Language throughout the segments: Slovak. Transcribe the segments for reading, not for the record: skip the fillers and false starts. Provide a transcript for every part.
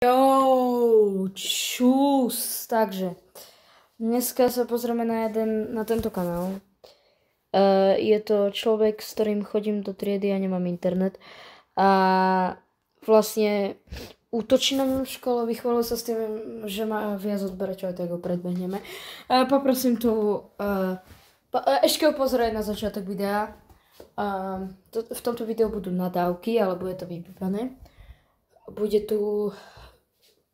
Jo, čus. Takže, dneska sa pozrieme na tento kanál. Je to človek, s ktorým chodím do triedy a nemám internet. A vlastne útočí na mňa v škole, vychválil sa s tým, že má viac odberateľov, tak ho predbehneme. Poprosím tu ešte ho pozrieť na začiatok videa. V tomto videu budú nadávky, ale bude to vypípané.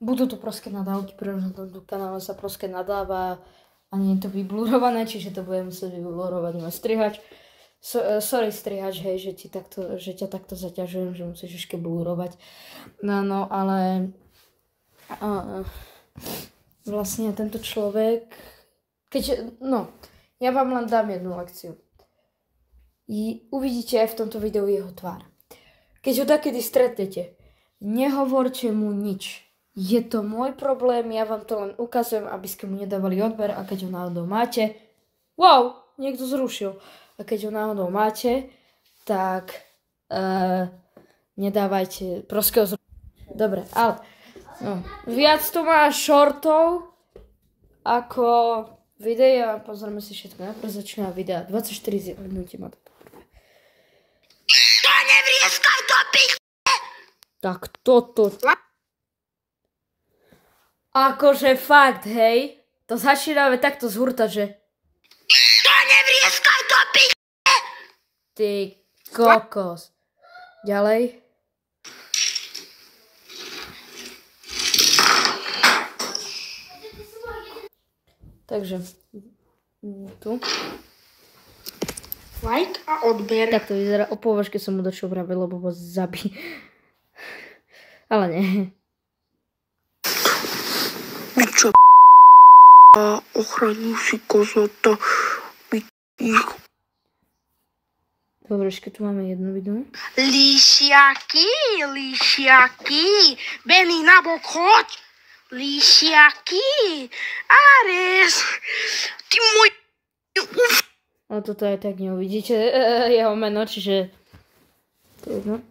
Budú tu proste nadávky, pretože na tomto kanále sa proste nadáva a nie je to vyblurované, čiže to bude musieť vyblurovať môj strihač. Sorry strihač, hej, že ťa takto zaťažujem, že musíš ešte blurovať. No, ale vlastne tento človek, ja vám len dám jednu lekciu. Uvidíte aj v tomto videu jeho tvár. Keď ho takedy stretnete, nehovorte mu nič. Je to môj problém, ja vám to len ukazujem, aby ste mu nedávali odber, a keď ho náhodou máte, niekto zrušil. A keď ho náhodou máte, tak nedávajte, proste ho zrušil. Dobre, ale viac tu má shortov ako videa. Pozrieme si všetko. Najprv začína videa. 24 minúti má to poprvé. To nevrieskaj to, Tak toto. Akože fakt, hej. To začíname takto z hurta, že... To nevrieskaj to, Ty kokos. Ďalej. Takže, tu. Like a odber. Tak to vyzerá. O považke som mu došiel vraviť, lebo ho zabí. Ale nie. Piča, ochranu si kozota. Dobre, ešte tu máme jedno video. Líšiaky. Benny, nabok, choď. Líšiaky. Ares. Ty môj... Ale toto aj tak neuvidíte jeho meno, čiže... To je jedno.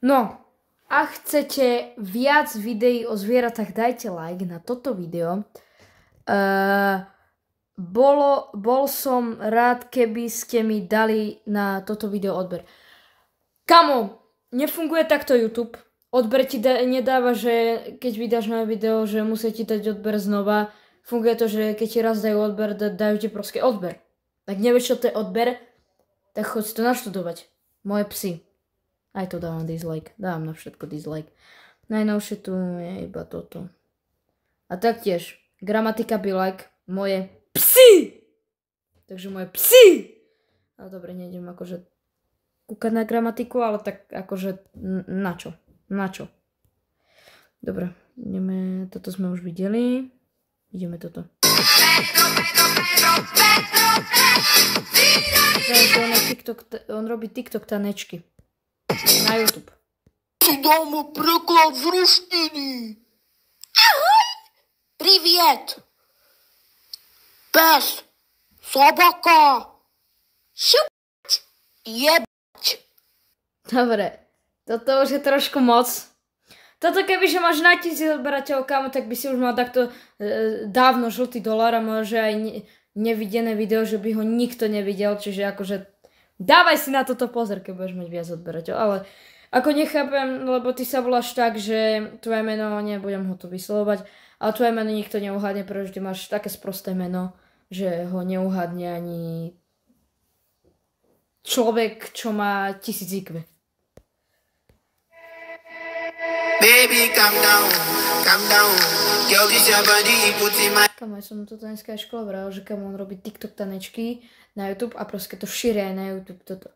No. A chcete viac videí o zvieratách, dajte like na toto video. Bol som rád, keby ste mi dali na toto video odber. Kamo, nefunguje takto YouTube. Odber ti nedáva, že keď vydáš nové video, že musí ti dať odber znova. Funguje to, že keď ti raz dajú odber, dajú ti proste odber. Tak nevieš, čo to je odber, tak choď si to naštudovať. Moje psy. Aj to dávam dislike. Dávam na všetko dislike. Najnovšie tu je iba toto. A taktiež, gramatika by like moje psy! Takže moje psy! Ale dobre, nejdem akože kúkať na gramatiku, ale tak akože na čo? Na čo? Dobre, ideme, toto sme už videli. Ideme toto. On robí TikTok tanečky. Na YouTube. Si dáme preklad z ruštiny. Ahoj. Priviet. Pes. Sobaka. Šupať. Jebať. Dobre. Toto už je trošku moc. Toto kebyže máš na 1000 odberateľov, kámo, tak by si už mal takto dávno žltý dolár a môže aj nevidené video, že by ho nikto nevidel. Čiže akože dávaj si na toto pozor, keď budeš mať viac odberateľov. Ale ako nechápem, lebo ty sa voláš tak, že tvoje meno, nebudem ho tu vyslovovať, ale tvoje meno nikto neuhádne, pretože ty máš také sprosté meno, že ho neuhádne ani človek, čo má 1000 IQ. Baby, calm down, girl, this your body, put in my... Kamo, ja som mu toto dneska aj škole vral, že kamo on robí TikTok tanečky na YouTube a proste to šíria aj na YouTube toto.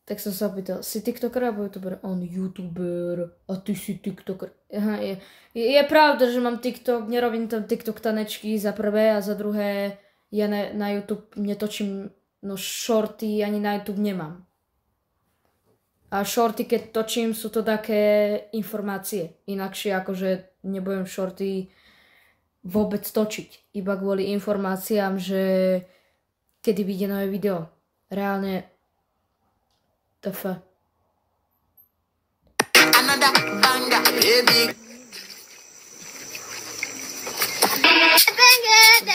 Tak som sa opýtal, si TikToker alebo YouTuber? On YouTuber a ty si TikToker. Aha, je pravda, že mám TikTok, nerobím tam TikTok tanečky za prvé a za druhé ja na YouTube netočím, shorty ani na YouTube nemám. A shorty, keď točím, sú to také informácie. Inakšie akože nebudem shorty vôbec točiť. Iba kvôli informáciám, že kedy vyjde nové video. Reálne TF. Another banger. Baby,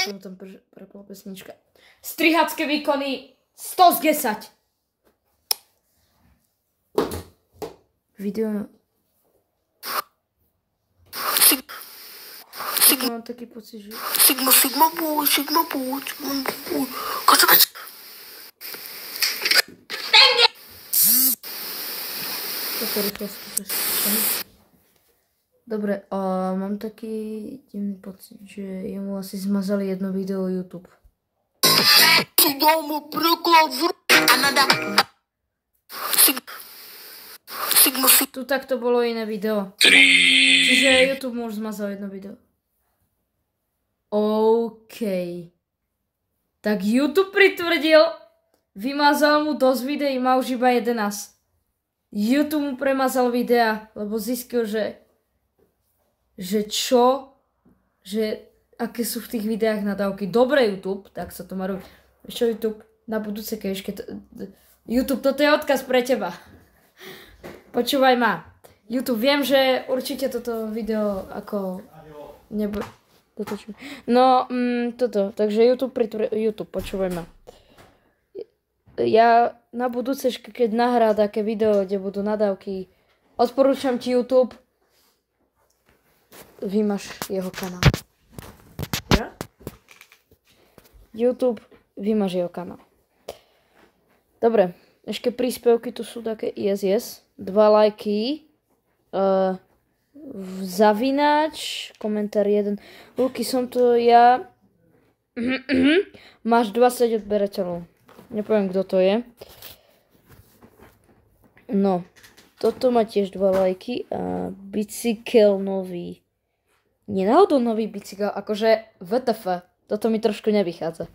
Som tam prepala pesnička. Strihacké výkony 100 z 10. Video... Mám taký pocit, že... Sigma boy. Kočobec. Toto rýchlo skúšam. Dobre, mám taký divný pocit, že jemu asi zmazali jedno video YouTube. Si dal mu preklad z Sigma. Tu takto bolo iné video. Čiže YouTube mu už zmazal jedno video. OK. Tak YouTube pritvrdil, vymazal mu dosť videí, má už iba 11. YouTube mu premazal videa, lebo zistil, že čo? Že aké sú v tých videách nadávky. Dobre YouTube, tak sa to má robiť. Vieš čo YouTube? Na budúce YouTube, toto je odkaz pre teba. Počúvaj ma. YouTube, viem, že určite toto video ako No, toto. Takže YouTube, počúvaj ma. Ja na budúce, keď nahrá také video, kde budú nadávky, odporúčam ti YouTube, vymaž jeho kanál. Ja? YouTube, vymaž jeho kanál. Dobre, ešte príspevky tu sú také yes. 2 lajky. Zavináč, komentár 1. Luky, som to ja. Máš 20 odberateľov. Nepoviem, kto to je. No, toto má tiež 2 lajky. A bicykel nový. Nenáhodou nový bicykel, akože WTF. Toto mi trošku nevychádza.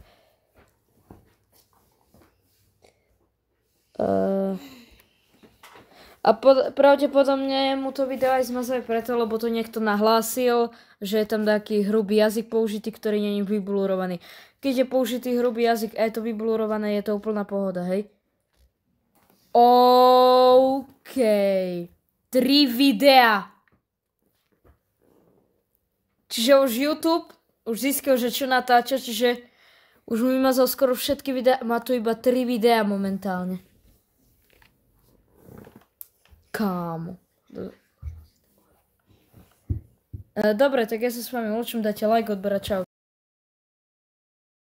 A pravdepodobne mu to video aj zmazali preto, lebo to niekto nahlásil, že je tam taký hrubý jazyk použitý, ktorý nie je vyblurovaný. Keď je použitý hrubý jazyk a je to vyblurované, je to úplná pohoda, hej? OK. 3 videá. Čiže už YouTube už zistil, že čo natáča, čiže už mu vymazal skoro všetky videá. Má tu iba 3 videá momentálne. Kámo. Dobre, tak ja sa s vami učím, dajte like, odberať, čau.